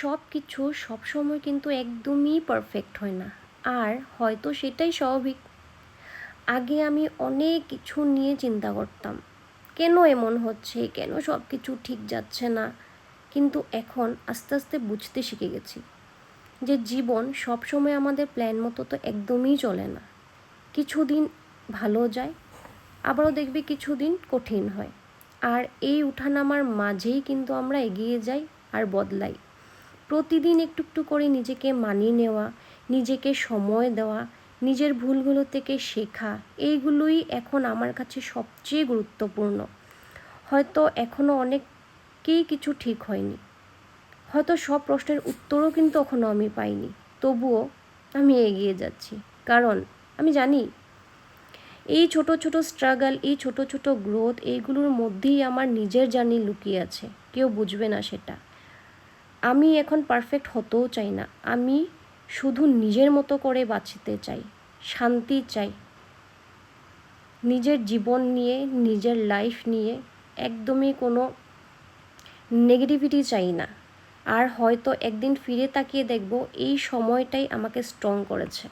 সব কিছু সবসময় কিন্তু একদমই পারফেক্ট হয় না, আর হয়তো সেটাই স্বাভাবিক। আগে আমি অনেক কিছু নিয়ে চিন্তা করতাম, কেন এমন হচ্ছে, কেন সব কিছু ঠিক যাচ্ছে না। কিন্তু এখন আস্তে আস্তে বুঝতে শিখে গেছি যে জীবন সবসময় আমাদের প্ল্যান মতো তো একদমই চলে না। কিছুদিন ভালো যায়, আবারও দেখবে কিছুদিন কঠিন হয়। আর এই উঠানামার মাঝেই কিন্তু আমরা এগিয়ে যাই আর বদলাই। প্রতিদিন একটু একটু করে নিজেকে মানিয়ে নেওয়া, নিজেকে সময় দেওয়া, নিজের ভুলগুলো থেকে শেখা, এইগুলোই এখন আমার কাছে সবচেয়ে গুরুত্বপূর্ণ। হয়তো এখনও অনেককেই কিছু ঠিক হয়নি, হয়তো সব প্রশ্নের উত্তরও কিন্তু এখনও আমি পাইনি, তবুও আমি এগিয়ে যাচ্ছি। কারণ আমি জানি এই ছোট ছোট স্ট্রাগল, এই ছোট ছোট গ্রোথ, এইগুলোর মধ্যেই আমার নিজের জার্নি লুকিয়ে আছে, কেউ বুঝবে না সেটা। আমি এখন পারফেক্ট হতেও চাই না, আমি শুধু নিজের মতো করে বাঁচতে চাই, শান্তি চাই নিজের জীবন নিয়ে, নিজের লাইফ নিয়ে। একদমই কোনো নেগেটিভিটি চাই না। আর হয়তো একদিন ফিরে তাকিয়ে দেখব এই সময়টাই আমাকে স্ট্রং করেছে।